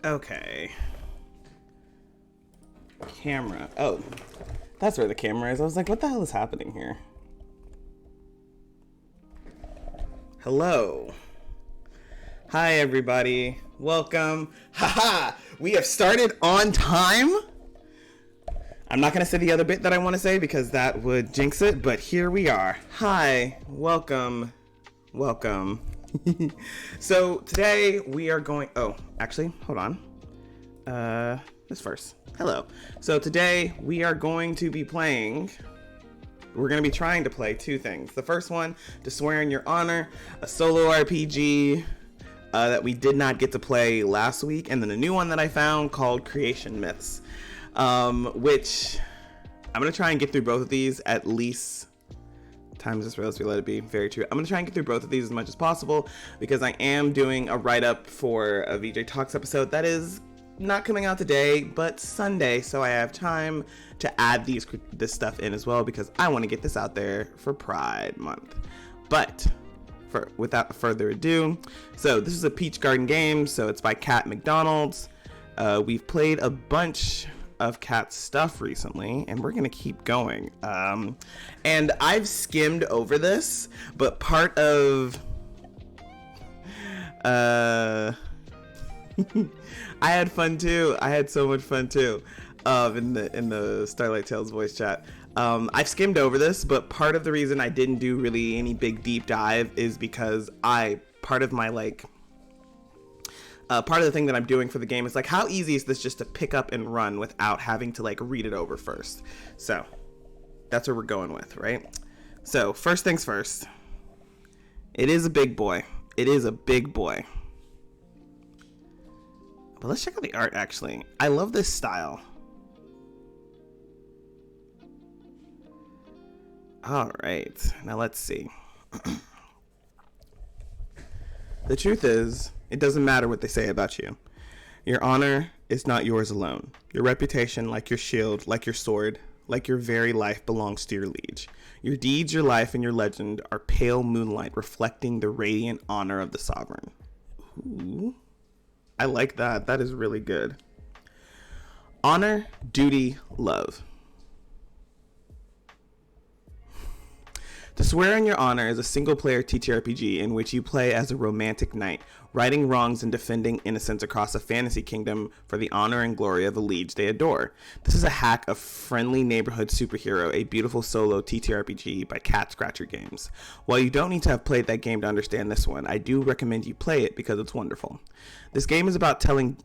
Okay. Camera. Oh, that's where the camera is. I was like, what the hell is happening here? Hello. Hi, everybody. Welcome. Haha! We have started on time. I'm not going to say the other bit that I want to say because that would jinx it, but here we are. Hi. Welcome. Welcome. So today we are going... Oh, actually, hold on. This first. Hello. So today we are going to be playing... We're going to be trying to play two things. The first one, To Swear in Your Honor, a solo RPG that we did not get to play last week. And then a new one that I found called Creation Myths, which I'm going to try and get through both of these at least... Times this realistically, let it be. Very true. I'm going to try and get through both of these as much as possible because I am doing a write-up for a VJ Talks episode that is not coming out today, but Sunday, so I have time to add this stuff in as well because I want to get this out there for Pride Month. But without further ado, so this is a Peach Garden game, so it's by Cat McDonald's. We've played a bunch of Cat's stuff recently, and we're gonna keep going. And I've skimmed over this, but part of I had fun too. I had so much fun too. In the Starlight Tales voice chat. I've skimmed over this, but part of the reason I didn't do really any big deep dive is because part of the thing that I'm doing for the game is like, how easy is this just to pick up and run without having to like read it over first? So that's what we're going with, right? So first things first, it is a big boy. It is a big boy. But let's check out the art, actually. I love this style. All right, now let's see. The truth is, it doesn't matter what they say about you. Your honor is not yours alone. Your reputation, like your shield, like your sword, like your very life, belongs to your liege. Your deeds, your life, and your legend are pale moonlight reflecting the radiant honor of the sovereign. Ooh, I like that. That is really good. Honor, duty, love. To Swear in Your Honor is a single-player TTRPG in which you play as a romantic knight, righting wrongs and defending innocence across a fantasy kingdom for the honor and glory of a liege they adore. This is a hack of friendly neighborhood superhero, a beautiful solo TTRPG by Cat Scratcher Games. While you don't need to have played that game to understand this one, I do recommend you play it because it's wonderful. This game is about telling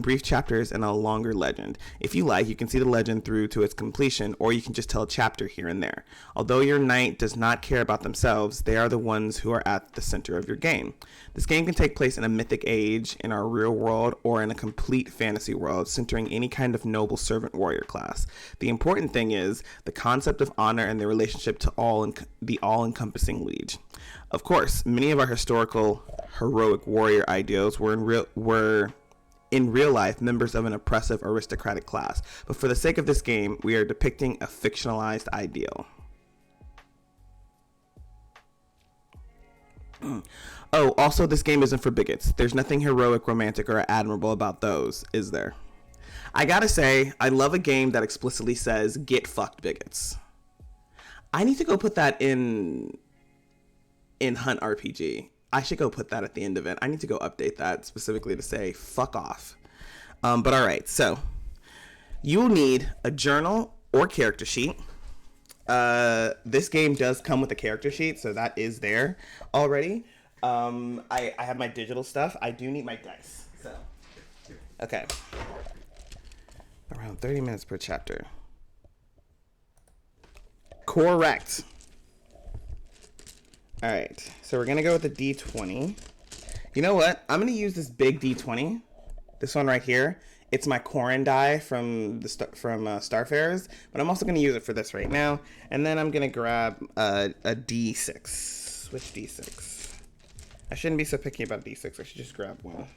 brief chapters and a longer legend. If you like, you can see the legend through to its completion, or you can just tell a chapter here and there. Although your knight does not care about themselves, they are the ones who are at the center of your game. This game can take place in a mythic age, in our real world, or in a complete fantasy world, centering any kind of noble servant warrior class. The important thing is the concept of honor and the relationship to the all-encompassing liege. Of course, many of our historical heroic warrior ideals were in real life members of an oppressive aristocratic class, but for the sake of this game, we are depicting a fictionalized ideal. Oh, also, this game isn't for bigots. There's nothing heroic, romantic, or admirable about those, is there? I gotta say, I love a game that explicitly says, get fucked, bigots. I need to go put that in Hunt RPG. I should go put that at the end of it. I need to go update that specifically to say, fuck off. But all right, so you'll need a journal or character sheet. This game does come with a character sheet, so that is there already. I have my digital stuff. I do need my dice. So, okay. Around 30 minutes per chapter. Correct. All right, so we're gonna go with the D20. You know what? I'm gonna use this big D20, this one right here. It's my Corrin die from Starfarers, but I'm also gonna use it for this right now. And then I'm gonna grab a D6. Which D6? I shouldn't be so picky about D6. I should just grab one.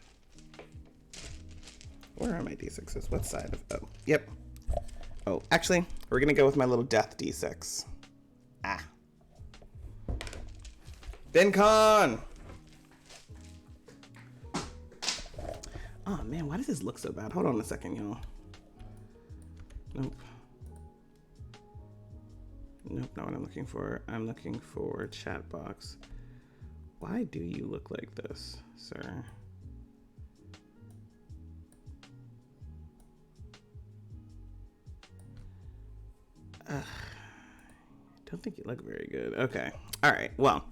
Where are my D6s? What side of? Oh, yep. Oh, actually, we're gonna go with my little death D6. Ah. FinCon! Oh man, why does this look so bad? Hold on a second, y'all. Nope. Nope, not what I'm looking for. I'm looking for chat box. Why do you look like this, sir? Don't think you look very good. Okay. All right. Well,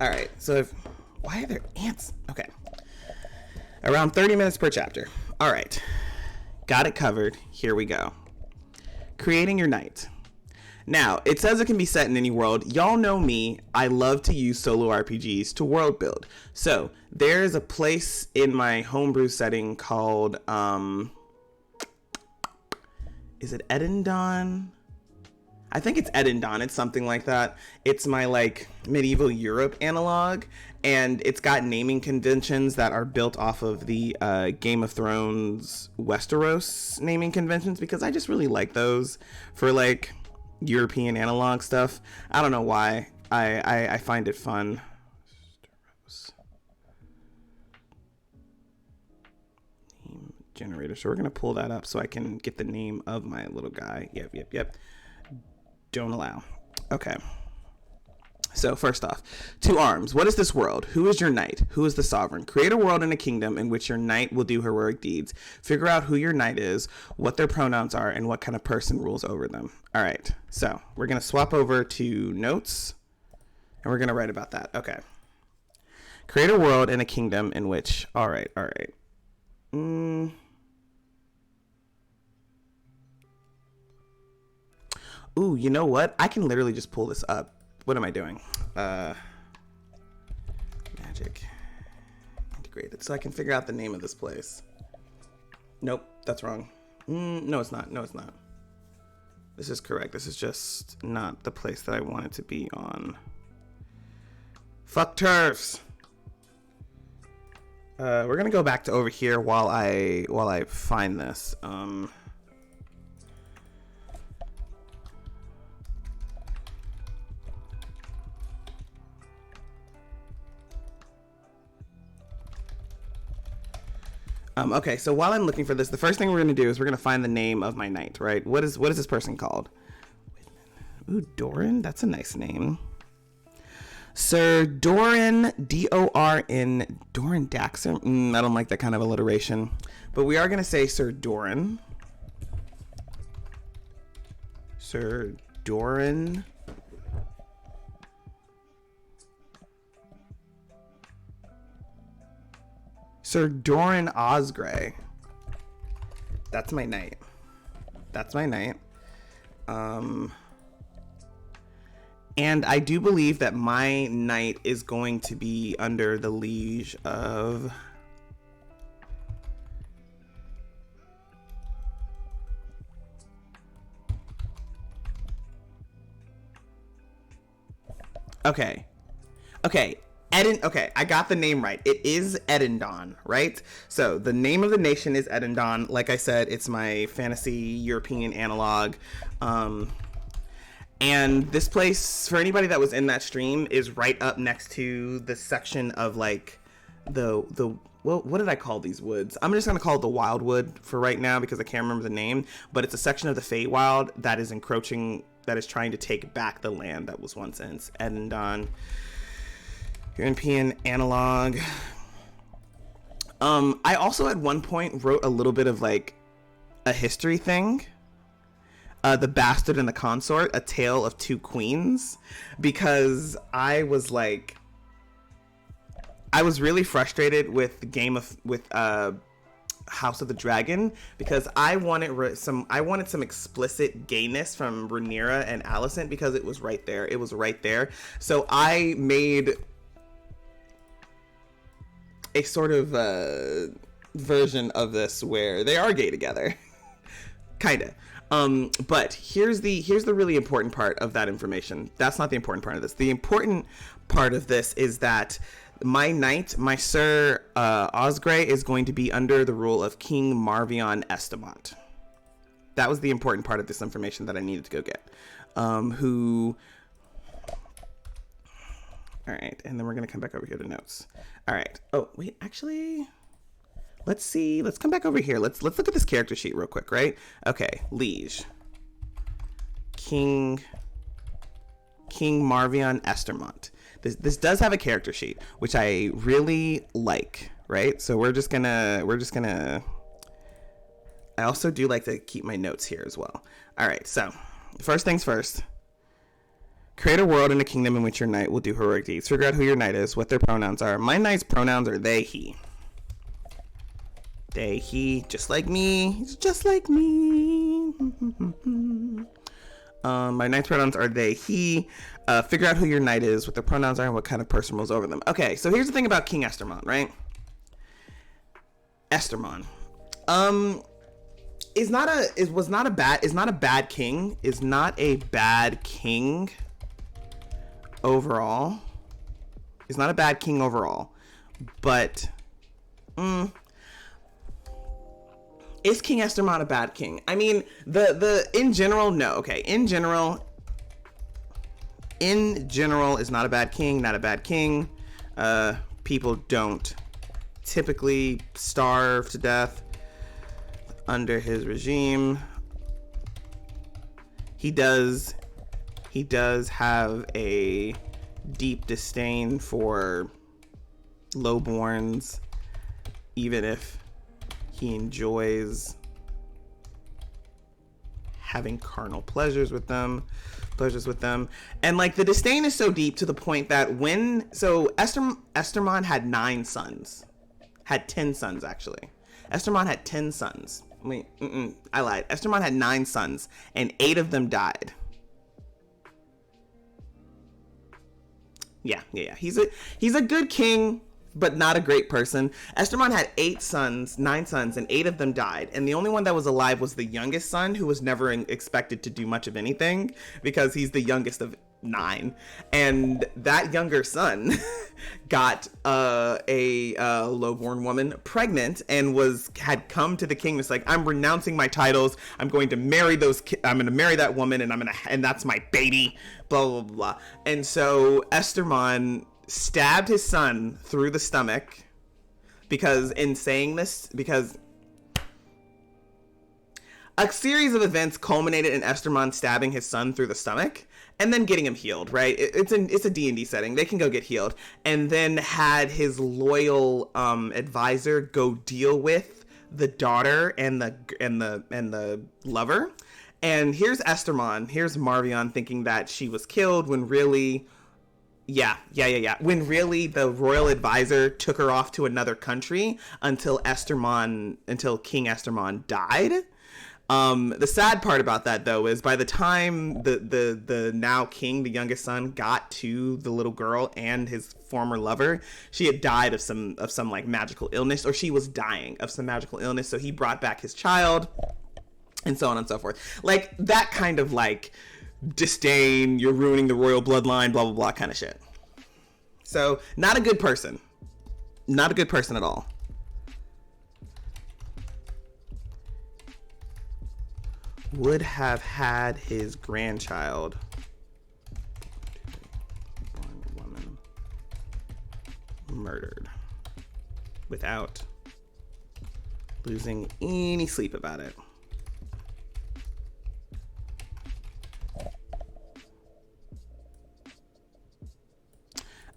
all right. So why are there ants? Okay. Around 30 minutes per chapter. All right. Got it covered. Here we go. Creating your night. Now, it says it can be set in any world. Y'all know me. I love to use SoloRPGs to world build. So there's a place in my homebrew setting called, is it Edendon? I think it's Edendon. It's something like that. It's my like medieval Europe analog, and it's got naming conventions that are built off of the Game of Thrones Westeros naming conventions, because I just really like those for like European analog stuff. I don't know why. I find it fun. Name generator. So we're gonna pull that up so I can get the name of my little guy. Yep. Don't allow. Okay. So first off, 2 arms. What is this world? Who is your knight? Who is the sovereign? Create a world and a kingdom in which your knight will do heroic deeds. Figure out who your knight is, what their pronouns are, and what kind of person rules over them. All right. So we're going to swap over to notes, and we're going to write about that. Okay. Create a world and a kingdom in which... All right. Ooh, you know what? I can literally just pull this up. What am I doing? Magic integrated. So I can figure out the name of this place. Nope, that's wrong. No, it's not. This is correct. This is just not the place that I want it to be on. Fuck turfs. We're gonna go back to over here while I find this. Okay, so while I'm looking for this, the first thing we're going to do is we're going to find the name of my knight, right? What is this person called? Ooh, Doran? That's a nice name. Sir Doran, D-O-R-N, Doran Daxter? I don't like that kind of alliteration. But we are going to say Sir Doran. Sir Doran. Sir Doran Osgray. That's my knight. And I do believe that my knight is going to be under the liege of... Okay. Okay, I got the name right. It is Edendon, right? So the name of the nation is Edendon. Like I said, it's my fantasy European analog. And this place, for anybody that was in that stream, is right up next to the section of like well, what did I call these woods? I'm just going to call it the Wildwood for right now because I can't remember the name. But it's a section of the Feywild that is encroaching, that is trying to take back the land that was once in Edendon. European analog. I also at one point wrote a little bit of like a history thing. The Bastard and the Consort, A Tale of Two Queens, because I was really frustrated with House of the Dragon, because I wanted some explicit gayness from Rhaenyra and Alicent, because it was right there. So I made a sort of version of this where they are gay together. Kinda. But here's the really important part of that information. That's not the important part of this. The important part of this is that my knight, my Sir Osgray, is going to be under the rule of King Marvion Estamont. That was the important part of this information that I needed to go get. All right, and then we're gonna come back over here to notes. All right. Oh wait, actually, Let's see. Let's come back over here. Let's look at this character sheet real quick, right? Okay, liege. King Marvion Estermont. This does have a character sheet, which I really like, right? So we're just gonna I also do like to keep my notes here as well. All right, so first things first. Create a world and a kingdom in which your knight will do heroic deeds. Figure out who your knight is, what their pronouns are. My knight's pronouns are they, he. They, he, just like me. He's just like me. My knight's pronouns are they, he. Figure out who your knight is, what their pronouns are, and what kind of person rules over them. Okay, so here's the thing about King Estermont, right? Estermont. Is not a bad king overall. He's not a bad king overall, but is King Estermont a bad king? I mean, in general, no. Okay, in general is not a bad king. Not a bad king. People don't typically starve to death under his regime. He does have a deep disdain for lowborns, even if he enjoys having carnal pleasures with them. And like the disdain is so deep to the point that Estermont had 9 sons. Had 10 sons, actually. Estermont had 10 sons. Wait, I lied. Estermont had 9 sons, and 8 of them died. Yeah. He's a good king, but not a great person. Estermont had 9 sons, and 8 of them died. And the only one that was alive was the youngest son, who was never expected to do much of anything because he's the youngest of 9. And that younger son got a lowborn woman pregnant and had come to the king. It's like, I'm renouncing my titles. I'm going to marry I'm going to marry that woman, and that's my baby. Blah blah blah. And so Estermont stabbed his son through the stomach because a series of events culminated in Estermont stabbing his son through the stomach and then getting him healed, right? It's a D&D setting. They can go get healed. And then had his loyal advisor go deal with the daughter and the lover. And here's Marvion thinking that she was killed when really when really the royal advisor took her off to another country until King Estermont died. The sad part about that, though, is by the time the now king, the youngest son, got to the little girl and his former lover, she had died of some like magical illness, or she was dying of some magical illness. So he brought back his child, and so on and so forth. Like that kind of like disdain, you're ruining the royal bloodline, blah blah blah kind of shit. So not a good person at all. Would have had his grandchild, one woman, murdered without losing any sleep about it.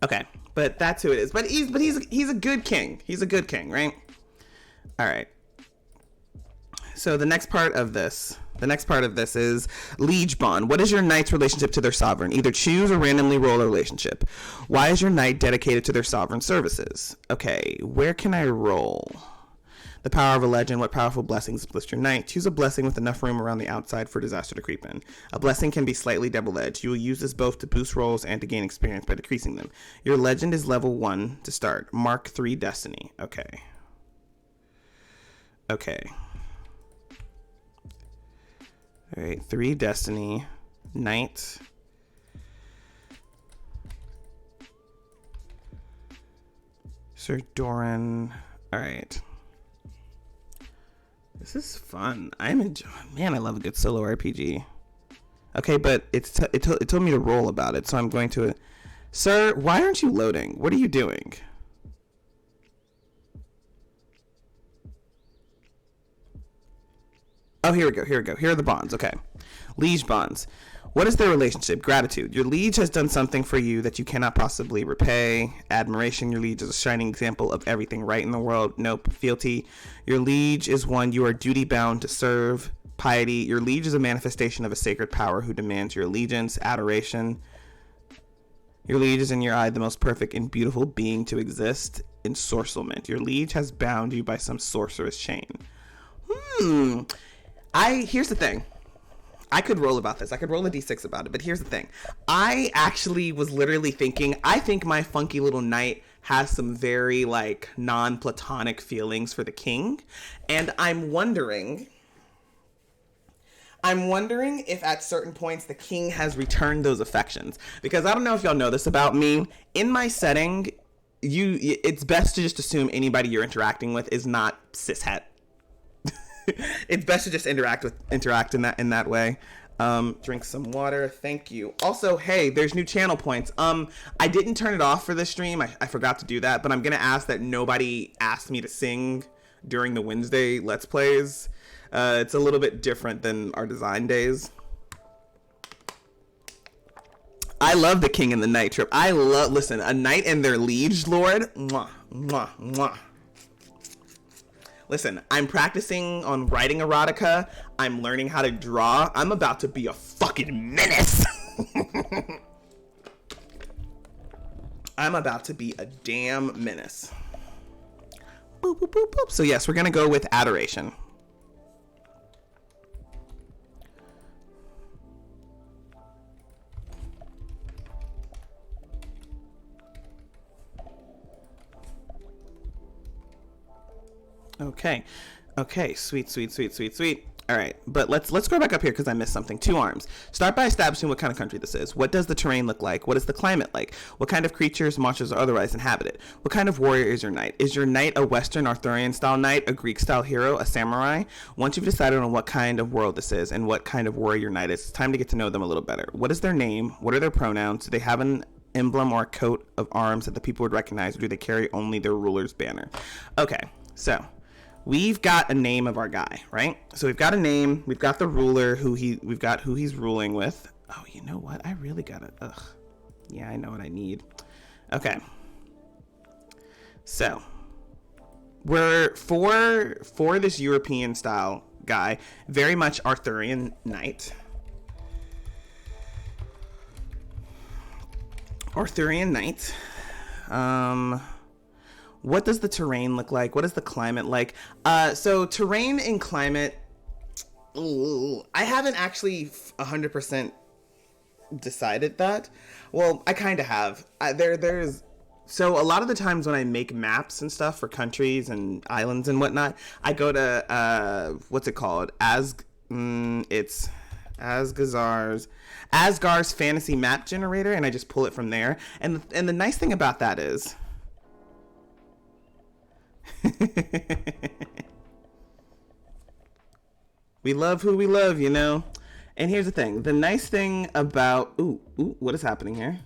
Okay, but that's who it is. But he's a good king. He's a good king, right? All right. So the next part of this is liege bond. What is your knight's relationship to their sovereign? Either choose or randomly roll a relationship. Why is your knight dedicated to their sovereign services? Okay, where can I roll? The power of a legend. What powerful blessings bless your knight? Choose a blessing with enough room around the outside for disaster to creep in. A blessing can be slightly double-edged. You will use this both to boost rolls and to gain experience by decreasing them. Your legend is level 1 to start. Mark 3 destiny. Okay. All right, 3 destiny. Knight. Sir Doran. All right. This is fun. I'm enjoying. Man, I love a good solo RPG. Okay, but it told me to roll about it, so I'm going to. Sir, why aren't you loading? What are you doing? Oh, here we go. Here are the bonds. Okay. Liege bonds. What is their relationship? Gratitude. Your liege has done something for you that you cannot possibly repay. Admiration. Your liege is a shining example of everything right in the world. Nope. Fealty. Your liege is one you are duty bound to serve. Piety. Your liege is a manifestation of a sacred power who demands your allegiance. Adoration. Your liege is in your eye the most perfect and beautiful being to exist. Ensorcelment. Your liege has bound you by some sorcerer's chain. Here's the thing. I could roll about this. I could roll a d6 about it, but here's the thing. I actually was literally thinking, I think my funky little knight has some very, like, non-platonic feelings for the king, and I'm wondering if at certain points the king has returned those affections. Because I don't know if y'all know this about me. In my setting, it's best to just assume anybody you're interacting with is not cishet. It's best to just interact in that way. Drink some water. Thank you. Also, hey, there's new channel points. I didn't turn it off for this stream. I forgot to do that, but I'm gonna ask that nobody asked me to sing during the Wednesday Let's Plays. It's a little bit different than our design days. I love the king and the knight trip. Listen, a knight and their liege lord. Mwah, mwah, mwah. Listen, I'm practicing on writing erotica. I'm learning how to draw. I'm about to be a fucking menace. I'm about to be a damn menace. Boop, boop, boop, boop. So yes, we're gonna go with adoration. Okay, sweet. All right, but let's go back up here because I missed something. 2 arms. Start by establishing what kind of country this is. What does the terrain look like? What is the climate like? What kind of creatures, monsters, or otherwise inhabit it? What kind of warrior is your knight? Is your knight a Western Arthurian style knight, a Greek style hero, a samurai? Once you've decided on what kind of world this is and what kind of warrior your knight is, it's time to get to know them a little better. What is their name? What are their pronouns? Do they have an emblem or a coat of arms that the people would recognize, or do they carry only their ruler's banner? Okay, so we've got a name of our guy, right? So we've got a name, we've got the ruler, we've got who he's ruling with. Oh, you know what? I really gotta, yeah, I know what I need. Okay. So we're for this European style guy, very much Arthurian knight. What does the terrain look like? What is the climate like? So terrain and climate, I haven't actually 100% decided that. Well, I kind of have. So a lot of the times when I make maps and stuff for countries and islands and whatnot, I go to, what's it called? It's Asgar's fantasy map generator, and I just pull it from there. And the nice thing about that is, we love who we love, you know? And here's the thing. The nice thing about... Ooh, what is happening here?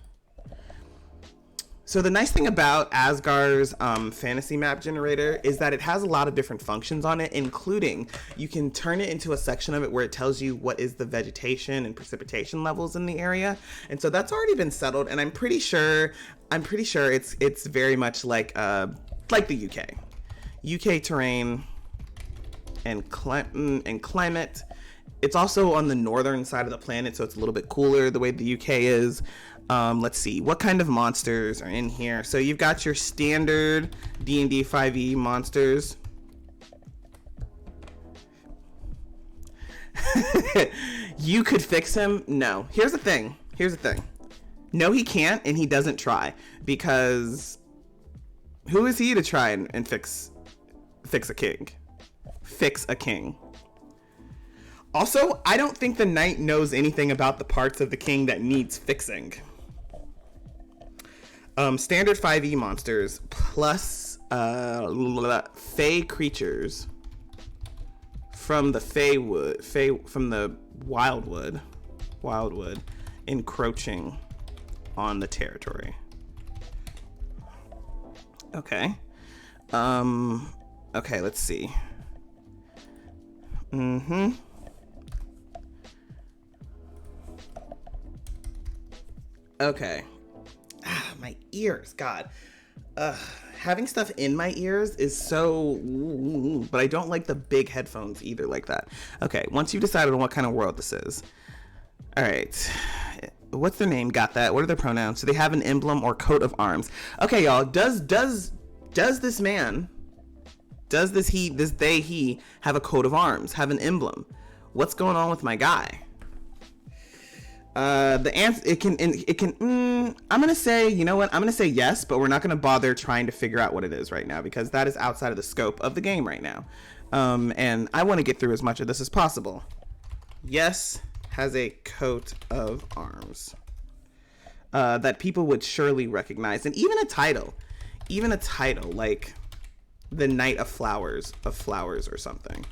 So the nice thing about Asgar's fantasy map generator is that it has a lot of different functions on it, including you can turn it into a section of it where it tells you what is the vegetation and precipitation levels in the area. And so that's already been settled, and I'm pretty sure it's very much like the UK. UK terrain and climate. It's also on the northern side of the planet, so it's a little bit cooler the way the UK is. Let's see, what kind of monsters are in here? So you've got your standard D&D 5e monsters. You could fix him? No. Here's the thing. No, he can't, and he doesn't try, because who is he to try and fix a king? Fix a king. Also, I don't think the knight knows anything about the parts of the king that needs fixing. Standard 5e monsters plus fey creatures from the wildwood encroaching on the territory. Okay. Okay, let's see. Okay. My ears, God. Having stuff in my ears is so, but I don't like the big headphones either like that. Okay, once you've decided on what kind of world this is. All right. What's their name? Got that. What are their pronouns? Do they have an emblem or coat of arms? Okay, y'all. Does this man, does this he have a coat of arms, have an emblem? What's going on with my guy? The answer, it can, I'm going to say, you know what? I'm going to say yes, but we're not going to bother trying to figure out what it is right now because that is outside of the scope of the game right now. And I want to get through as much of this as possible. Yes, has a coat of arms that people would surely recognize. And even a title like the Knight of Flowers or something,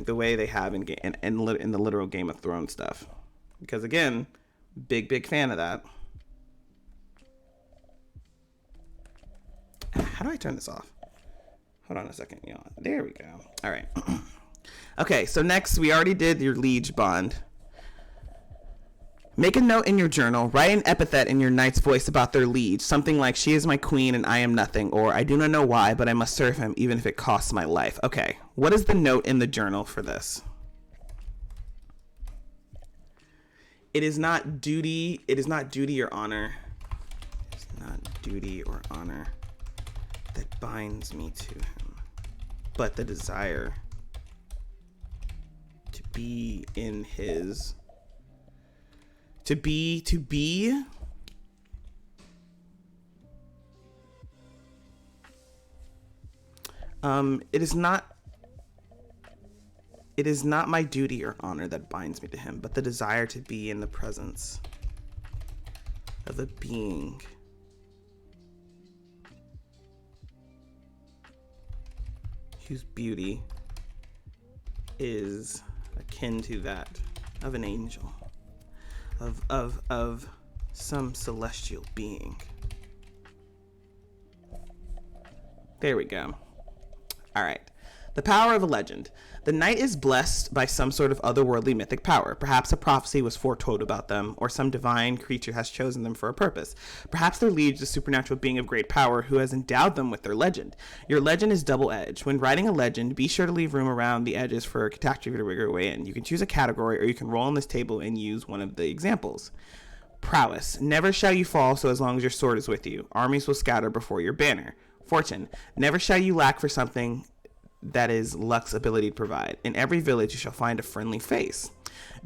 the way they have in the literal Game of Thrones stuff. Because again, big fan of that. How do I turn this off? Hold on a second, y'all. There we go. All right. Okay, so next we already did your liege bond. Make a note in your journal. Write an epithet in your knight's voice about their liege. Something like, she is my queen and I am nothing. Or, I do not know why, but I must serve him even if it costs my life. Okay, what is the note in the journal for this? It is not duty or honor. It's not duty or honor that binds me to him, but the desire to be in his, to be, it is not my duty or honor that binds me to him, but the desire to be in the presence of a being whose beauty is akin to that of an angel, of some celestial being. There we go. All right. The power of a legend. The knight is blessed by some sort of otherworldly mythic power. Perhaps a prophecy was foretold about them, or some divine creature has chosen them for a purpose. Perhaps their liege is a supernatural being of great power who has endowed them with their legend. Your legend is double-edged. When writing a legend, be sure to leave room around the edges for a catastrophe to wiggle your way in. You can choose a category, or you can roll on this table and use one of the examples. Prowess. Never shall you fall so as long as your sword is with you. Armies will scatter before your banner. Fortune. Never shall you lack for something that is luck's ability to provide. In every village you shall find a friendly face.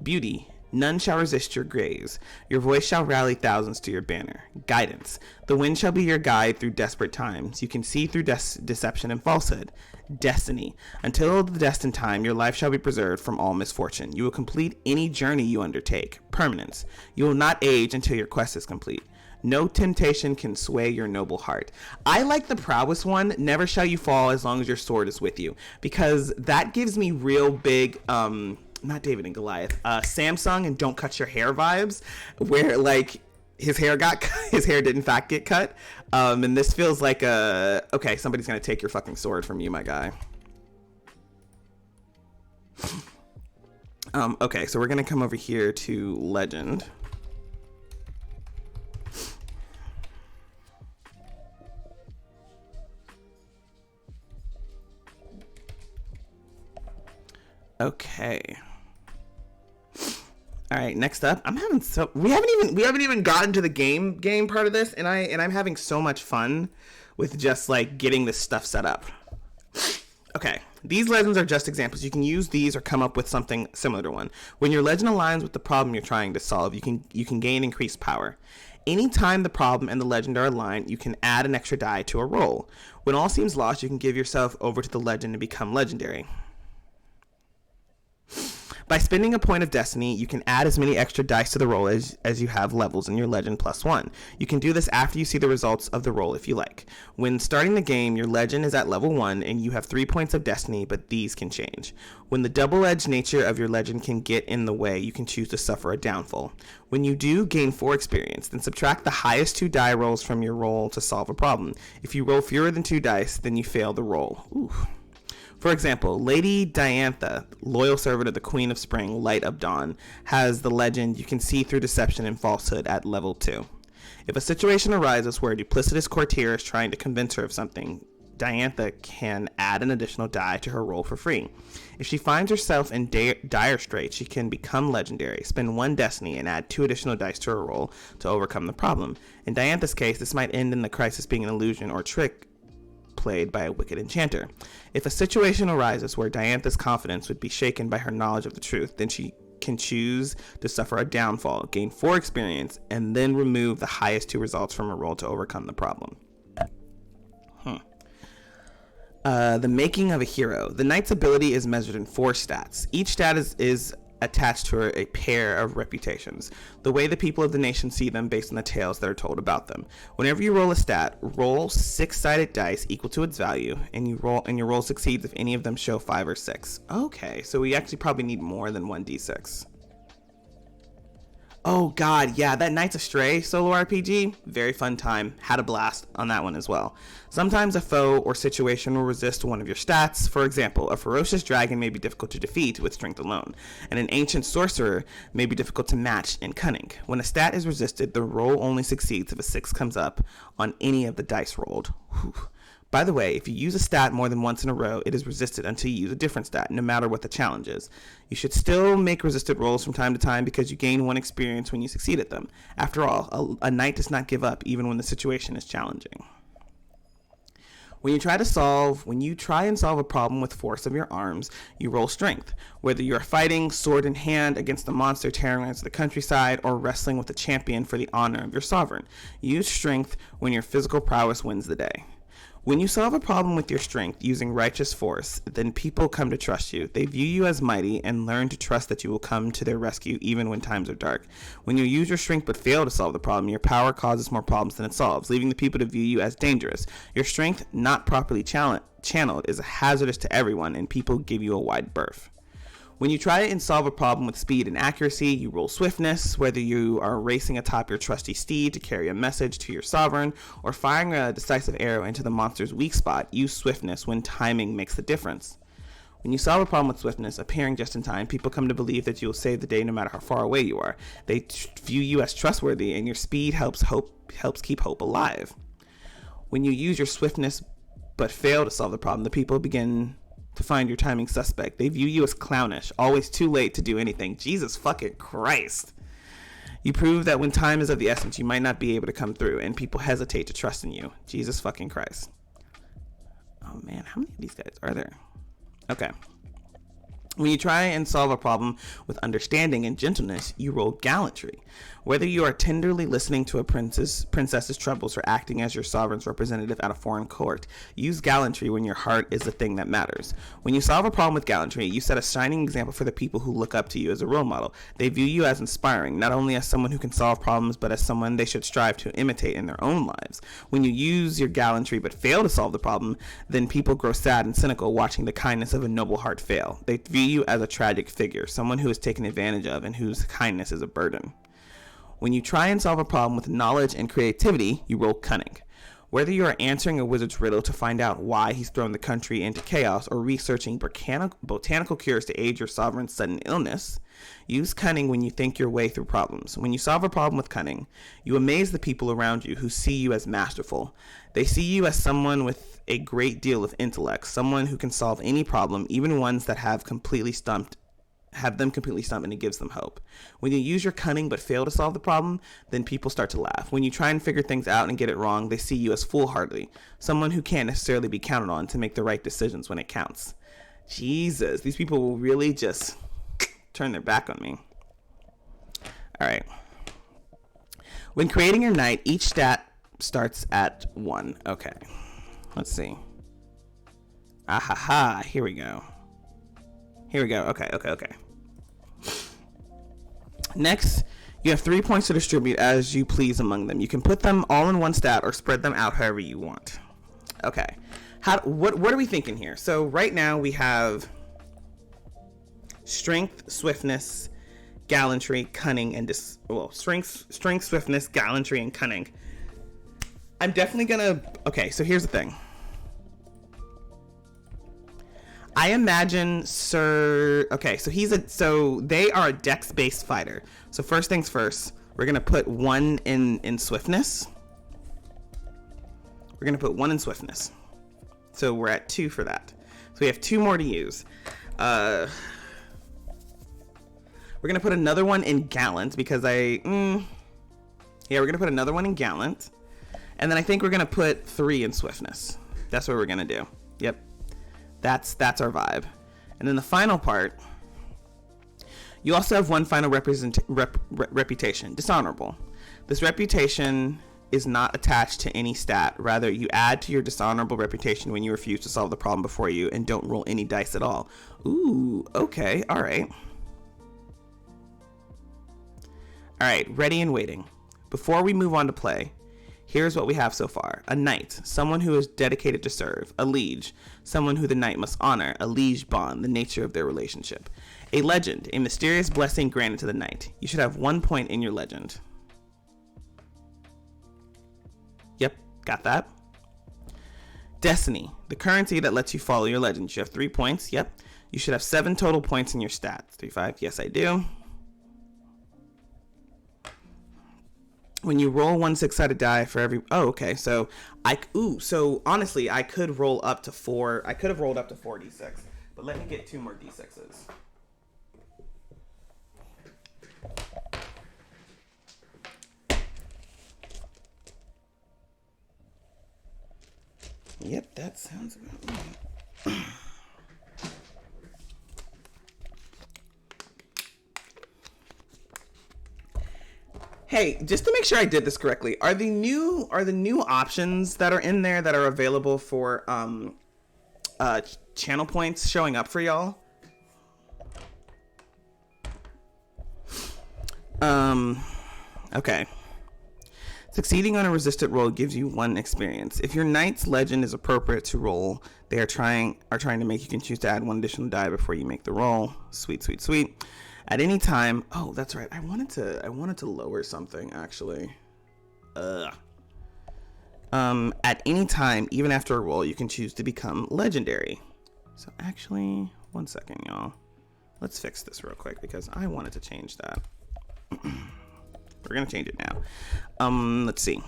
Beauty. None shall resist your gaze. Your voice shall rally thousands to your banner. Guidance. The wind shall be your guide through desperate times. You can see through deception and falsehood. Destiny. Until the destined time, your life shall be preserved from all misfortune. You will complete any journey you undertake. Permanence. You will not age until your quest is complete. No temptation can sway your noble heart. I like the prowess one. Never shall you fall as long as your sword is with you, because that gives me real big, not David and Goliath, Samsung and Don't Cut Your Hair vibes, where like his hair did in fact get cut. And this feels like okay, somebody's gonna take your fucking sword from you, my guy. Okay, so we're gonna come over here to legend. Okay. All right, next up, we haven't even gotten to the game part of this, and I'm having so much fun with just like getting this stuff set up. Okay, these legends are just examples. You can use these or come up with something similar to one. When your legend aligns with the problem you're trying to solve, you can gain increased power. Anytime the problem and the legend are aligned, you can add an extra die to a roll. When all seems lost, you can give yourself over to the legend and become legendary. By spending a point of destiny, you can add as many extra dice to the roll as you have levels in your legend +1. You can do this after you see the results of the roll if you like. When starting the game, your legend is at level 1 and you have 3 points of destiny, but these can change. When the double-edged nature of your legend can get in the way, you can choose to suffer a downfall. When you do gain 4 experience, then subtract the highest 2 die rolls from your roll to solve a problem. If you roll fewer than 2 dice, then you fail the roll. Ooh. For example, Lady Diantha, loyal servant of the Queen of Spring, Light of Dawn, has the legend, you can see through deception and falsehood at level 2. If a situation arises where a duplicitous courtier is trying to convince her of something, Diantha can add an additional die to her roll for free. If she finds herself in dire straits, she can become legendary, spend 1 destiny, and add 2 additional dice to her roll to overcome the problem. In Diantha's case, this might end in the crisis being an illusion or trick played by a wicked enchanter. If a situation arises where Diantha's confidence would be shaken by her knowledge of the truth, then she can choose to suffer a downfall, gain 4 experience, and then remove the highest 2 results from a roll to overcome the problem. The making of a hero. The knight's ability is measured in 4 stats. Each stat is attached to a pair of reputations, the way the people of the nation see them based on the tales that are told about them. Whenever you roll a stat, roll 6-sided dice equal to its value, and your roll succeeds if any of them show 5 or 6. Okay, so we actually probably need more than 1d6. Oh god, yeah, that Knights Astray solo RPG, very fun time. Had a blast on that one as well. Sometimes a foe or situation will resist one of your stats. For example, a ferocious dragon may be difficult to defeat with strength alone, and an ancient sorcerer may be difficult to match in cunning. When a stat is resisted, the roll only succeeds if a 6 comes up on any of the dice rolled. Whew. By the way, if you use a stat more than once in a row, it is resisted until you use a different stat, no matter what the challenge is. You should still make resisted rolls from time to time because you gain 1 experience when you succeed at them. After all, a knight does not give up even when the situation is challenging. When you try and solve a problem with force of your arms, you roll strength. Whether you are fighting sword in hand against a monster terrorizing the countryside or wrestling with a champion for the honor of your sovereign, use strength when your physical prowess wins the day. When you solve a problem with your strength using righteous force, then people come to trust you. They view you as mighty and learn to trust that you will come to their rescue even when times are dark. When you use your strength but fail to solve the problem, your power causes more problems than it solves, leaving the people to view you as dangerous. Your strength, not properly channeled, is hazardous to everyone, and people give you a wide berth. When you try and solve a problem with speed and accuracy, you roll swiftness, whether you are racing atop your trusty steed to carry a message to your sovereign, or firing a decisive arrow into the monster's weak spot, use swiftness when timing makes the difference. When you solve a problem with swiftness, appearing just in time, people come to believe that you will save the day no matter how far away you are. They view you as trustworthy, and your speed helps keep hope alive. When you use your swiftness but fail to solve the problem, the people begin to find your timing suspect. They view you as clownish, always too late to do anything. Jesus fucking Christ. You prove that when time is of the essence, you might not be able to come through, and people hesitate to trust in you. Jesus fucking Christ. Oh man, how many of these guys are there? Okay. When you try and solve a problem with understanding and gentleness, you roll gallantry. Whether you are tenderly listening to a princess's troubles or acting as your sovereign's representative at a foreign court, use gallantry when your heart is the thing that matters. When you solve a problem with gallantry, you set a shining example for the people who look up to you as a role model. They view you as inspiring, not only as someone who can solve problems, but as someone they should strive to imitate in their own lives. When you use your gallantry but fail to solve the problem, then people grow sad and cynical watching the kindness of a noble heart fail. They view you as a tragic figure, someone who is taken advantage of and whose kindness is a burden. When you try and solve a problem with knowledge and creativity, you roll cunning. Whether you are answering a wizard's riddle to find out why he's thrown the country into chaos or researching botanical cures to aid your sovereign's sudden illness, use cunning when you think your way through problems. When you solve a problem with cunning, you amaze the people around you who see you as masterful. They see you as someone with a great deal of intellect, someone who can solve any problem, even ones that have them completely stumped, and it gives them hope. When you use your cunning but fail to solve the problem, then people start to laugh. When you try and figure things out and get it wrong, they see you as foolhardy, someone who can't necessarily be counted on to make the right decisions when it counts. Jesus, these people will really just turn their back on me. All right. When creating your knight, each stat starts at 1. Okay. Let's see. Ahaha, here we go. Okay. Next, you have 3 points to distribute as you please among them. You can put them all in one stat or spread them out however you want. Okay. What are we thinking here? So right now we have strength, swiftness, gallantry, cunning, and strength, swiftness, gallantry, and cunning. I'm definitely gonna. Okay, so here's the thing. I imagine Sir. Okay, so they are a dex-based fighter. So first things first, we're gonna put one in swiftness. We're gonna put one in swiftness. So we're at 2 for that. So we have 2 more to use. We're gonna put another one in gallant because we're gonna put another one in gallant, and then I think we're gonna put 3 in swiftness. That's what we're gonna do. Yep. That's our vibe. And then the final part, you also have one final reputation, dishonorable. This reputation is not attached to any stat. Rather, you add to your dishonorable reputation when you refuse to solve the problem before you and don't roll any dice at all. Ooh, okay, all right. All right, ready and waiting. Before we move on to play, here's what we have so far. A knight, someone who is dedicated to serve. A liege, someone who the knight must honor. A liege bond, the nature of their relationship. A legend, a mysterious blessing granted to the knight. You should have 1 point in your legend. Yep, got that. Destiny, the currency that lets you follow your legend. You have 3 points. Yep. You should have 7 total points in your stats. 3, 5. Yes, I do. When you roll 1 6-sided die for every... Oh, okay. So honestly, I could roll up to 4. I could have rolled up to 4 d6. But let me get 2 more d6s. Yep, that sounds about right. Hey, just to make sure I did this correctly, are the new options that are in there that are available for channel points showing up for y'all? Okay. Succeeding on a resisted roll gives you 1 experience. If your knight's legend is appropriate to roll, they are trying to make you can choose to add 1 additional die before you make the roll. Sweet, sweet, sweet. At any time, oh, that's right. I wanted to lower something actually. At any time, even after a roll, you can choose to become legendary. So actually, 1 second, y'all. Let's fix this real quick because I wanted to change that. We're gonna change it now. Let's see.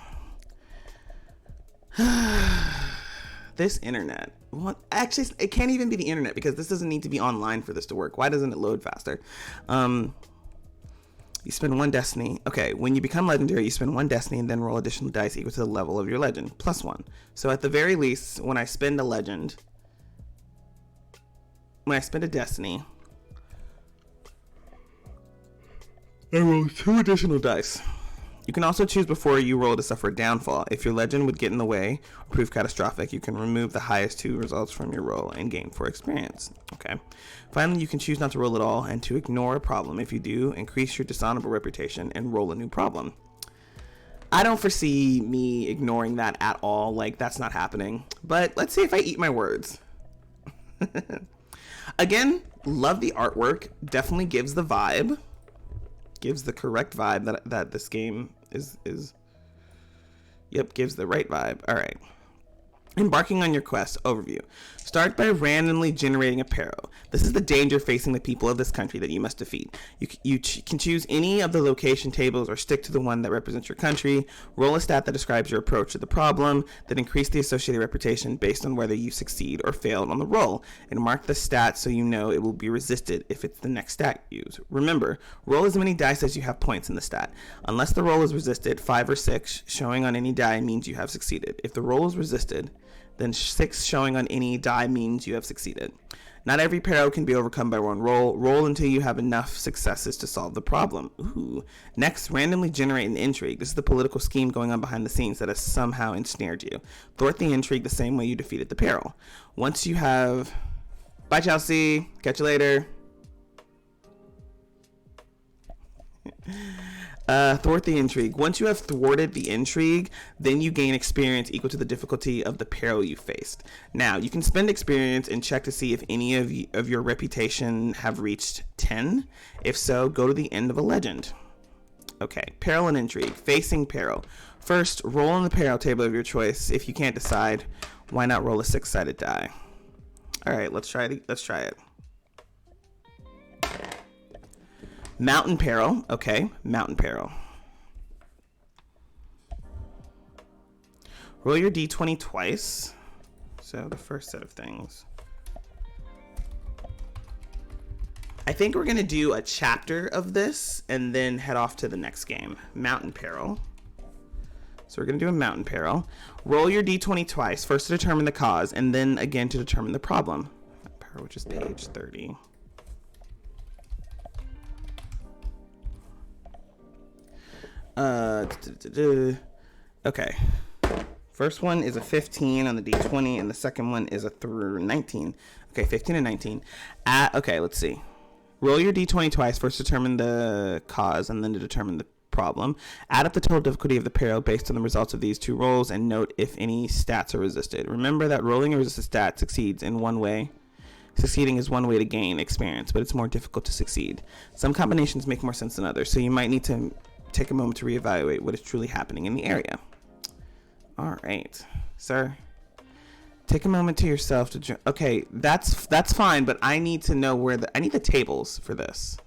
This internet. Well, actually, it can't even be the internet because this doesn't need to be online for this to work. Why doesn't it load faster? You spend 1 destiny. Okay, when you become legendary, you spend 1 destiny and then roll additional dice equal to the level of your legend, plus 1. So at the very least, when I spend a destiny, I roll 2 additional dice. You can also choose before you roll to suffer a downfall. If your legend would get in the way or prove catastrophic, you can remove the highest 2 results from your roll and gain 4 experience. Okay. Finally, you can choose not to roll at all and to ignore a problem. If you do, increase your dishonorable reputation and roll a new problem. I don't foresee me ignoring that at all. Like, that's not happening. But let's see if I eat my words. Again, love the artwork. Definitely gives the vibe. Gives the correct vibe that this game is. Yep, gives the right vibe. All right. Embarking on your quest. Overview. Start by randomly generating a peril. This is the danger facing the people of this country that you must defeat. You can choose any of the location tables or stick to the one that represents your country. Roll a stat that describes your approach to the problem, then increase the associated reputation based on whether you succeed or failed on the roll, and mark the stat so you know it will be resisted if it's the next stat you use. Remember, roll as many dice as you have points in the stat. Unless the roll is resisted, 5 or 6 showing on any die means you have succeeded. If the roll is resisted, then 6 showing on any die means you have succeeded. Not every peril can be overcome by 1 roll. Roll until you have enough successes to solve the problem. Ooh. Next, randomly generate an intrigue. This is the political scheme going on behind the scenes that has somehow ensnared you. Thwart the intrigue the same way you defeated the peril. Once you have... Bye, Chelsea. Catch you later. Thwart the intrigue. Once you have thwarted the intrigue, then you gain experience equal to the difficulty of the peril you faced. Now, you can spend experience and check to see if any of your reputation have reached 10. If so, go to the end of a legend. Okay, peril and intrigue. Facing peril. First, roll on the peril table of your choice. If you can't decide, why not roll a 6-sided die? All right, let's try it. Mountain peril. Okay, mountain peril. Roll your d20 twice. So the first set of things. I think we're going to do a chapter of this and then head off to the next game. Mountain peril. So we're going to do a mountain peril. Roll your d20 twice. First to determine the cause and then again to determine the problem. Mountain peril, which is page 30. Okay. First one is a 15 on the d20, and the second one is a 19. Okay, 15 and 19. Okay, let's see. Roll your d20 twice. First determine the cause, and then to determine the problem. Add up the total difficulty of the peril based on the results of these two rolls, and note if any stats are resisted. Remember that rolling a resisted stat succeeds in one way. Succeeding is one way to gain experience, but it's more difficult to succeed. Some combinations make more sense than others, so you might need to take a moment to reevaluate what is truly happening in the area. All right, sir. Take a moment to yourself to. Okay, that's fine, but I need to know where I need the tables for this.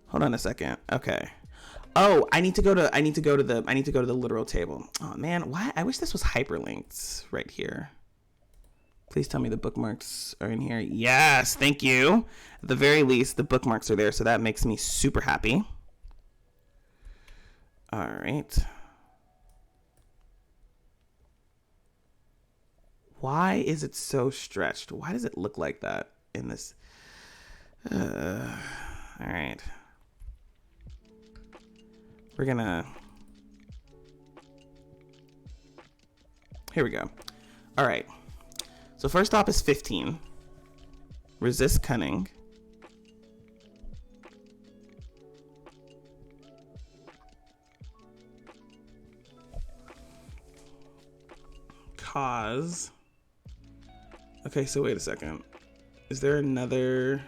Hold on a second. Okay. Oh, I need to go to the literal table. Oh man, why? I wish this was hyperlinked right here. Please tell me the bookmarks are in here. Yes, thank you. At the very least, the bookmarks are there, so that makes me super happy. All right. Why is it so stretched? Why does it look like that in this? All right. We're gonna. Here we go. All right. So first stop is 15. Resist cunning. Cause. Okay, so wait a second. Is there another?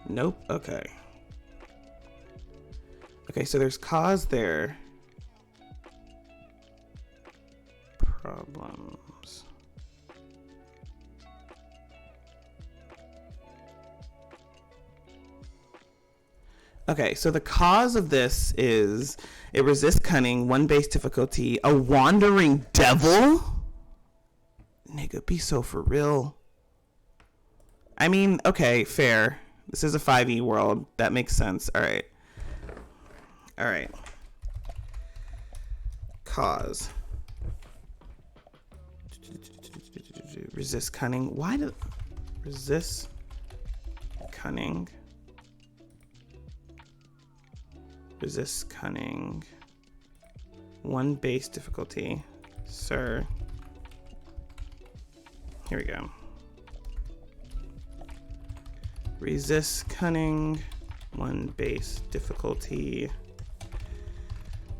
Nope. Okay. Okay, so there's cause there. Problems. Okay, so the cause of this is it resists cunning, 1 base difficulty, a wandering devil? Nigga, be so for real. I mean, okay, fair. This is a 5e world. That makes sense. All right. All right. Cause. Resist cunning. Why did resist cunning? Resist cunning. 1 base difficulty. Sir. Here we go. Resist cunning. 1 base difficulty.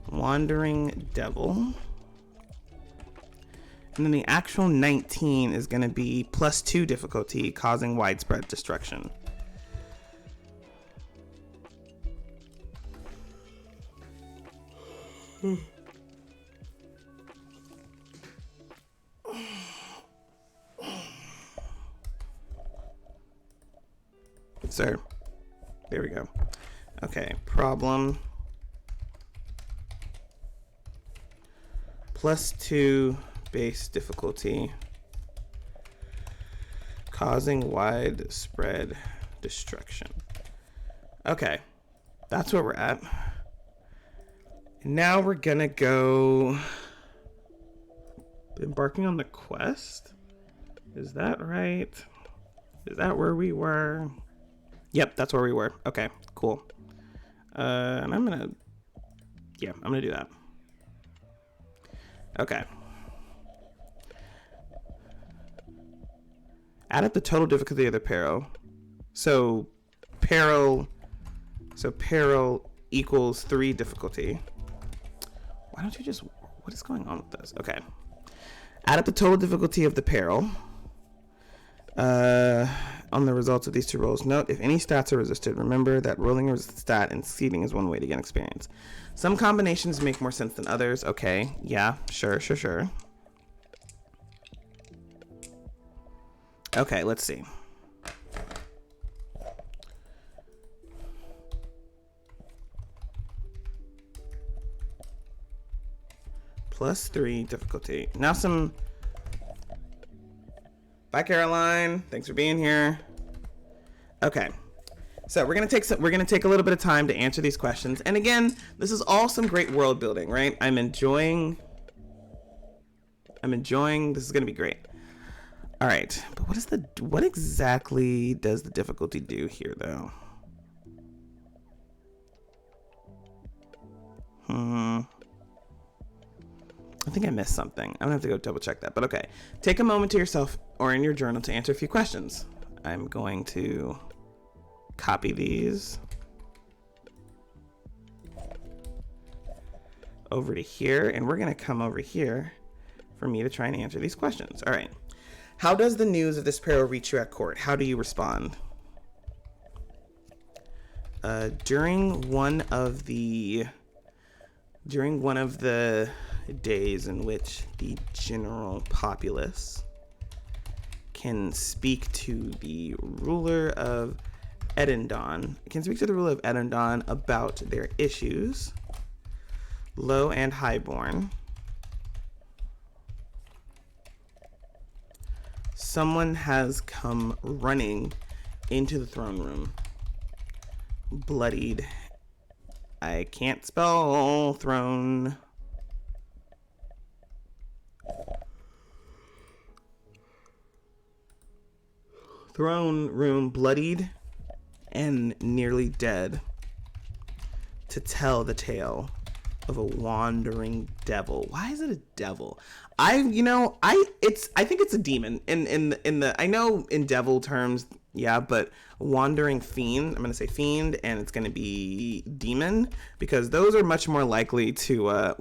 Wandering devil. And then the actual 19 is going to be +2 difficulty, causing widespread destruction. Sir, there we go. Okay, problem. +2 base difficulty, causing widespread destruction. Okay, that's where we're at. And now we're gonna go embarking on the quest. Is that right? Is that where we were? Yep, that's where we were. Okay, cool. And I'm gonna do that. Okay. Add up the total difficulty of the peril. So peril equals 3 difficulty. Why don't you just, what is going on with this? Okay. Add up the total difficulty of the peril. on the results of these two rolls. Note, if any stats are resisted, remember that rolling a stat and seeding is one way to get experience. Some combinations make more sense than others. Okay, yeah, sure. Okay, let's see. +3 difficulty. Now some... Bye, Caroline. Thanks for being here. Okay. So we're gonna take a little bit of time to answer these questions. And again, this is all some great world building, right? I'm enjoying. This is gonna be great. All right, but what exactly does the difficulty do here, though? I think I missed something. I'm gonna have to go double check that, but okay. Take a moment to yourself or in your journal to answer a few questions. I'm going to copy these over to here, and we're gonna come over here for me to try and answer these questions. All right. How does the news of this peril reach you at court? How do you respond? During one of the days in which the general populace can speak to the ruler of Edendon, about their issues, low and highborn, someone has come running into the throne room, bloodied. I can't spell throne. Throne room, bloodied and nearly dead, to tell the tale of a wandering devil. Why is it a devil? I think it's a demon I know in devil terms, yeah, but wandering fiend, I'm gonna say fiend, and it's gonna be demon, because those are much more likely to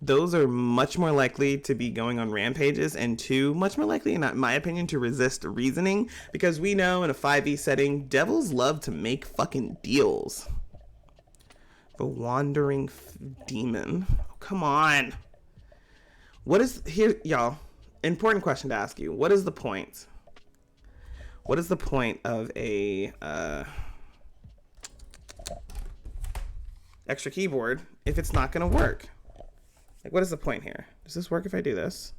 those are much more likely to be going on rampages, and two, much more likely, in my opinion, to resist reasoning, because we know in a 5e setting, devils love to make fucking deals. The wandering demon. Oh, come on. What is here, y'all? Important question to ask you. What is the point? What is the point of a extra keyboard if it's not going to work? Like, what is the point here? Does this work if I do this?